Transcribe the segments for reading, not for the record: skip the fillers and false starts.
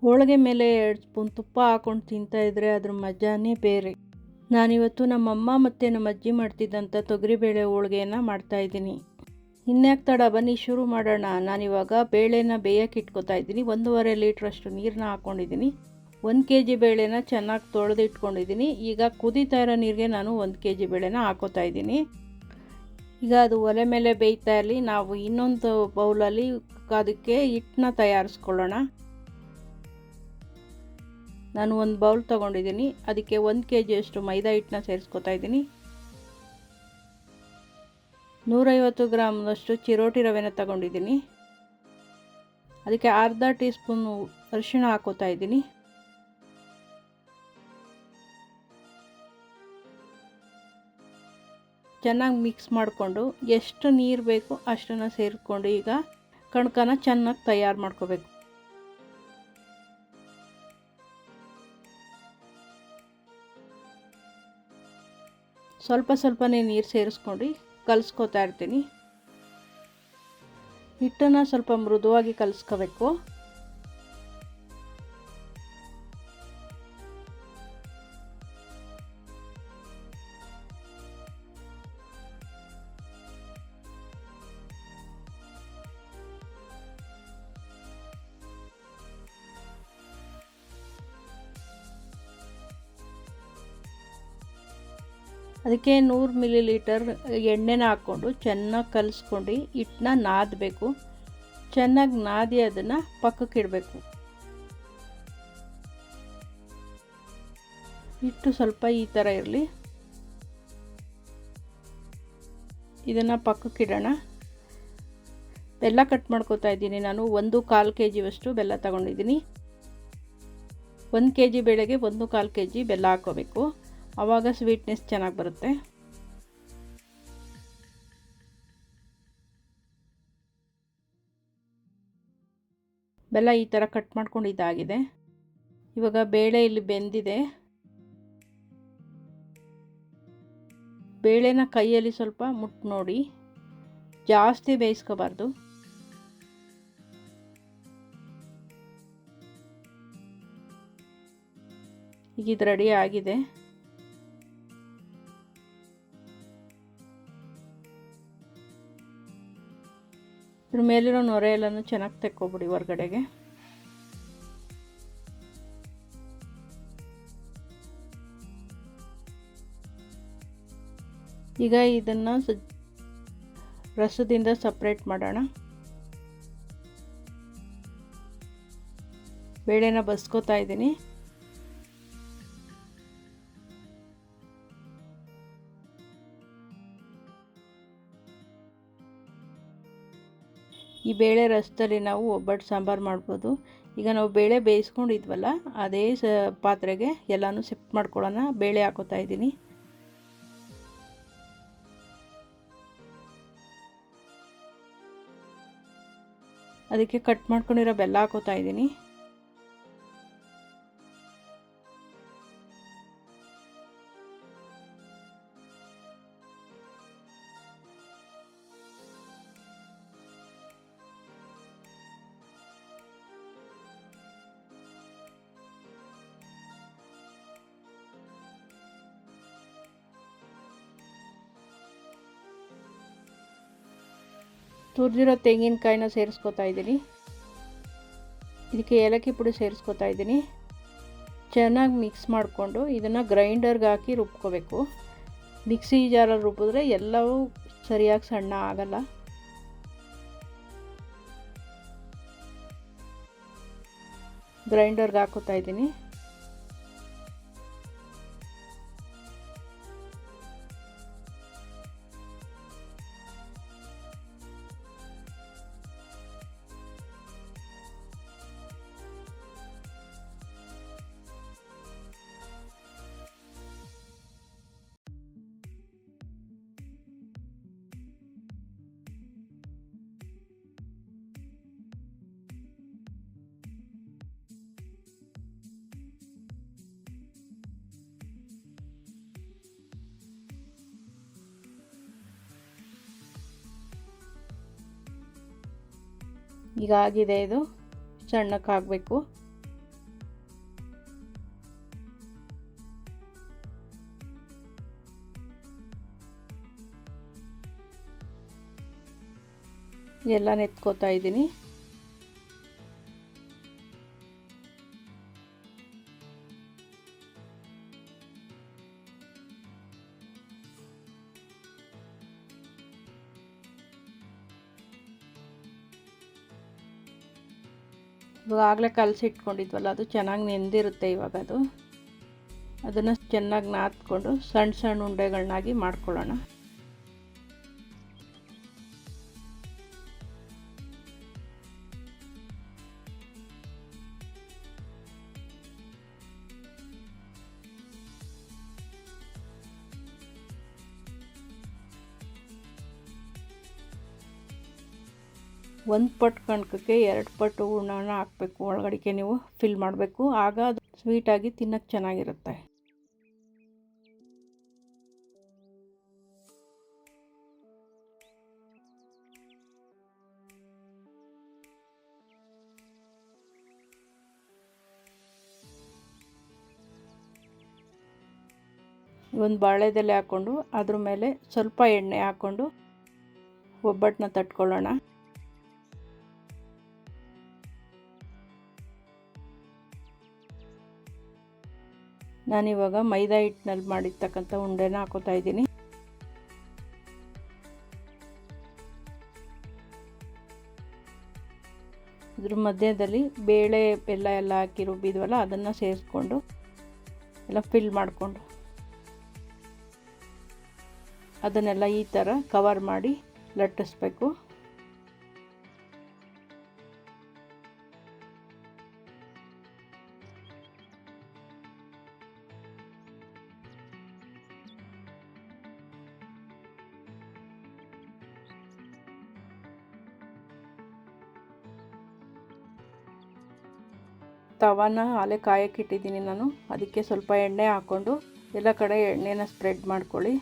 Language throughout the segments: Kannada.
ಹೋಳಿಗೆ ಮೇಲೆ 2 ಸ್ಪೂನ್ ತುಪ್ಪ ಹಾಕ್ಕೊಂಡು ತಿಂತಾಯಿದ್ರೆ ಅದ್ರ ಮಜಾನೇ ಬೇರೆ. ನಾನಿವತ್ತು ನಮ್ಮಮ್ಮ ಮತ್ತು ನಮ್ಮ ಅಜ್ಜಿ ಮಾಡ್ತಿದ್ದಂಥ ತೊಗರಿಬೇಳೆ ಹೋಳಿಗೆಯನ್ನು ಮಾಡ್ತಾಯಿದ್ದೀನಿ. ಇನ್ಯಾಕೆ ತಡ, ಬನ್ನಿ ಶುರು ಮಾಡೋಣ. ನಾನಿವಾಗ ಬೇಳೆನ ಬೇಯಕ್ಕೆ ಇಟ್ಕೊತಾ ಇದ್ದೀನಿ. 1.5 ಲೀಟ್ರಷ್ಟು ನೀರನ್ನ ಹಾಕ್ಕೊಂಡಿದ್ದೀನಿ. 1 ಕೆ ಜಿ ಬೇಳೆನ ಚೆನ್ನಾಗಿ ತೊಳೆದು ಇಟ್ಕೊಂಡಿದ್ದೀನಿ. ಈಗ ಕುದೀತಾ ಇರೋ ನೀರಿಗೆ ನಾನು 1 ಕೆ ಜಿ ಬೇಳೆನ ಹಾಕೋತಾ ಇದ್ದೀನಿ. ಈಗ ಅದು ಒಲೆ ಮೇಲೆ ಬೇಯ್ತಾ ಇರಲಿ. ನಾವು ಇನ್ನೊಂದು ಬೌಲಲ್ಲಿ ಅದಕ್ಕೆ ಹಿಟ್ಟನ್ನ ತಯಾರಿಸ್ಕೊಳ್ಳೋಣ. ನಾನು ಒಂದು ಬೌಲ್ ತೊಗೊಂಡಿದ್ದೀನಿ. ಅದಕ್ಕೆ 1 ಕೆ ಜಿಯಷ್ಟು ಮೈದಾ ಹಿಟ್ಟನ್ನ ಸೇರಿಸ್ಕೊತಾ ಇದ್ದೀನಿ. 150 ಗ್ರಾಮ್ನಷ್ಟು ಚಿರೋಟಿ ರವೆನ ತಗೊಂಡಿದ್ದೀನಿ. ಅದಕ್ಕೆ ಅರ್ಧ ಟೀ ಸ್ಪೂನು ಅರಿಶಿಣ ಹಾಕೋತಾ ಇದ್ದೀನಿ. ಚೆನ್ನಾಗಿ ಮಿಕ್ಸ್ ಮಾಡಿಕೊಂಡು ಎಷ್ಟು ನೀರು ಬೇಕು ಅಷ್ಟನ್ನು ಸೇರಿಕೊಂಡು ಈಗ ಕಣಕನ ಚೆನ್ನಾಗಿ ತಯಾರು ಮಾಡ್ಕೋಬೇಕು. ಸ್ವಲ್ಪ ಸ್ವಲ್ಪನೇ ನೀರು ಸೇರಿಸ್ಕೊಂಡು ಕಲಿಸ್ಕೊತಾ ಇರ್ತೀನಿ. ಹಿಟ್ಟನ್ನು ಸ್ವಲ್ಪ ಮೃದುವಾಗಿ ಕಲಿಸ್ಕೋಬೇಕು. ಅದಕ್ಕೆ 100 ಮಿಲಿಲೀಟರ್ ಎಣ್ಣೆನ ಹಾಕ್ಕೊಂಡು ಚೆನ್ನಾಗಿ ಕಲಿಸ್ಕೊಂಡು ಹಿಟ್ಟನ್ನ ನಾದಬೇಕು. ಚೆನ್ನಾಗಿ ನಾದಿ ಅದನ್ನು ಪಕ್ಕಕ್ಕೆ ಇಡಬೇಕು. ಹಿಟ್ಟು ಸ್ವಲ್ಪ ಈ ಥರ ಇರಲಿ. ಇದನ್ನು ಪಕ್ಕಕ್ಕೆ ಇಡೋಣ. ಬೆಲ್ಲ ಕಟ್ ಮಾಡ್ಕೊತಾ ಇದ್ದೀನಿ. ನಾನು 1/4 ಕೆ ಜಿಯಷ್ಟು ಬೆಲ್ಲ ತಗೊಂಡಿದ್ದೀನಿ. 1 ಕೆ ಜಿ ಬೇಳೆಗೆ 1/4 ಕೆ ಜಿ ಬೆಲ್ಲ ಹಾಕ್ಕೋಬೇಕು. ಆವಾಗ ಸ್ವೀಟ್ನೆಸ್ ಚೆನ್ನಾಗಿ ಬರುತ್ತೆ. ಬೆಲ್ಲ ಈ ಥರ ಕಟ್ ಮಾಡ್ಕೊಂಡು ಇದಾಗಿದೆ. ಇವಾಗ ಬೇಳೆ ಇಲ್ಲಿ ಬೆಂದಿದೆ. ಬೇಳೆನ ಕೈಯಲ್ಲಿ ಸ್ವಲ್ಪ ಮುಟ್ಟು ನೋಡಿ, ಜಾಸ್ತಿ ಬೇಯಿಸ್ಕೋಬಾರ್ದು. ಈಗ ಇದು ರೆಡಿ ಆಗಿದೆ. ಇದ್ರ ಮೇಲಿರೋ ನೊರೆ ಎಲ್ಲನೂ ಚೆನ್ನಾಗಿ ತೆಕ್ಕೊಬಿಡಿ ಹೊರಗಡೆಗೆ. ಈಗ ಇದನ್ನು ರಸದಿಂದ ಸಪ್ರೇಟ್ ಮಾಡೋಣ. ಬೇಳೆನ ಬಸ್ಕೋತಾ ಇದ್ದೀನಿ. ಈ ಬೇಳೆ ರಸದಲ್ಲಿ ನಾವು ಒಬ್ಬಟ್ಟು ಸಾಂಬಾರು ಮಾಡ್ಬೋದು. ಈಗ ನಾವು ಬೇಳೆ ಬೇಯಿಸ್ಕೊಂಡಿದ್ವಲ್ಲ, ಅದೇ ಪಾತ್ರೆಗೆ ಎಲ್ಲನೂ ಶಿಫ್ಟ್ ಮಾಡ್ಕೊಳ್ಳೋಣ. ಬೇಳೆ ಹಾಕೋತಾ ಇದ್ದೀನಿ. ಅದಕ್ಕೆ ಕಟ್ ಮಾಡ್ಕೊಂಡಿರೋ ಬೆಲ್ಲ ಹಾಕೋತಾ ಇದ್ದೀನಿ. ತುರಿದಿರೋ ತೆಂಗಿನಕಾಯಿನ ಸೇರಿಸ್ಕೊತಾ ಇದ್ದೀನಿ. ಇದಕ್ಕೆ ಏಲಕ್ಕಿ ಪುಡಿ ಸೇರಿಸ್ಕೊತಾ ಇದ್ದೀನಿ. ಚೆನ್ನಾಗಿ ಮಿಕ್ಸ್ ಮಾಡಿಕೊಂಡು ಇದನ್ನು ಗ್ರೈಂಡರ್ಗೆ ಹಾಕಿ ರುಬ್ಕೋಬೇಕು. ಮಿಕ್ಸಿ ಜಾರಲ್ಲಿ ರುಬ್ಬಿದ್ರೆ ಎಲ್ಲವೂ ಸರಿಯಾಗಿ ಸಣ್ಣ ಆಗಲ್ಲ. ಗ್ರೈಂಡರ್ಗೆ ಹಾಕೋತಾ ಇದ್ದೀನಿ. ಈಗ ಆಗಿದೆ. ಇದು ಸಣ್ಣಕ್ಕೆ ಹಾಕಬೇಕು. ಎಲ್ಲ ನೆತ್ಕೋತಾ ಇದ್ದೀನಿ. ಇವಾಗ ಆಗಲೇ ಕಲಸಿಟ್ಕೊಂಡಿದ್ವಲ್ಲ ಅದು ಚೆನ್ನಾಗಿ ನೆಂದಿರುತ್ತೆ. ಇವಾಗ ಅದನ್ನು ಚೆನ್ನಾಗಿ ನಾದ್ಕೊಂಡು ಸಣ್ಣ ಸಣ್ಣ ಉಂಡೆಗಳನ್ನಾಗಿ ಮಾಡ್ಕೊಳ್ಳೋಣ. ಒಂದು ಪಟ್ಟು ಕಣಕಕ್ಕೆ 2 ಪಟ್ಟು ಹೂರಣನ ಹಾಕಬೇಕು. ಒಳಗಡೆಗೆ ನೀವು ಫಿಲ್ ಮಾಡಬೇಕು. ಆಗ ಅದು ಸ್ವೀಟಾಗಿ ತಿನ್ನೋಕ್ಕೆ ಚೆನ್ನಾಗಿರುತ್ತೆ. ಒಂದು ಬಾಳೆದೆಲೆ ಹಾಕ್ಕೊಂಡು ಅದ್ರ ಮೇಲೆ ಸ್ವಲ್ಪ ಎಣ್ಣೆ ಹಾಕ್ಕೊಂಡು ಒಬ್ಬಟ್ಟನ್ನ ತಟ್ಕೊಳ್ಳೋಣ. ನಾನಿವಾಗ ಮೈದಾ ಹಿಟ್ಟಿನಲ್ಲಿ ಮಾಡಿರ್ತಕ್ಕಂಥ ಉಂಡೆನ ಹಾಕೋತಾ ಇದ್ದೀನಿ. ಇದ್ರ ಮಧ್ಯದಲ್ಲಿ ಬೇಳೆ ಬೆಲ್ಲ ಎಲ್ಲ ಹಾಕಿ ರುಬ್ಬಿದ್ವಲ್ಲ ಅದನ್ನು ಸೇರಿಸ್ಕೊಂಡು ಎಲ್ಲ ಫಿಲ್ ಮಾಡಿಕೊಂಡು ಅದನ್ನೆಲ್ಲ ಈ ಥರ ಕವರ್ ಮಾಡಿ ಲಟ್ಟಿಸ್ಬೇಕು. ತವಾನ ಆಲೆ ಕಾಯಕ್ಕೆ ಇಟ್ಟಿದ್ದೀನಿ ನಾನು. ಅದಕ್ಕೆ ಸ್ವಲ್ಪ ಎಣ್ಣೆ ಹಾಕ್ಕೊಂಡು ಎಲ್ಲ ಕಡೆ ಎಣ್ಣೆನ ಸ್ಪ್ರೆಡ್ ಮಾಡ್ಕೊಳ್ಳಿ.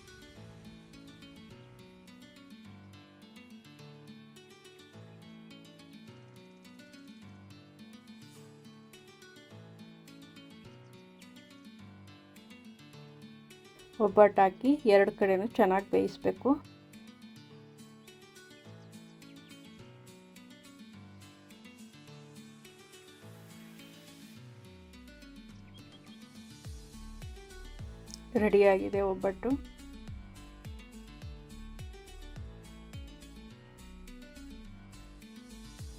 ಒಬ್ಬಟ್ಟು ಹಾಕಿ 2 ಕಡೆನೂ ಚೆನ್ನಾಗಿ ಬೇಯಿಸಬೇಕು. ರೆಡಿಯಾಗಿದೆ ಒಬ್ಬಟ್ಟು.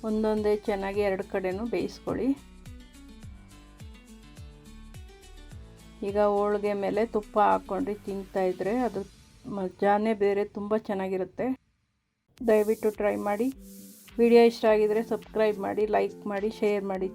ಒಂದೊಂದೇ ಚೆನ್ನಾಗಿ 2 ಕಡೆನೂ ಬೇಯಿಸ್ಕೊಳ್ಳಿ. ಈಗ ಹೋಳಿಗೆ ಮೇಲೆ ತುಪ್ಪ ಹಾಕ್ಕೊಂಡು ತಿಂತಾಯಿದ್ರೆ ಅದು ಮಜಾನೇ ಬೇರೆ, ತುಂಬ ಚೆನ್ನಾಗಿರುತ್ತೆ. ದಯವಿಟ್ಟು ಟ್ರೈ ಮಾಡಿ. ವಿಡಿಯೋ ಇಷ್ಟ ಆಗಿದರೆ ಸಬ್ಸ್ಕ್ರೈಬ್ ಮಾಡಿ, ಲೈಕ್ ಮಾಡಿ, ಶೇರ್ ಮಾಡಿ.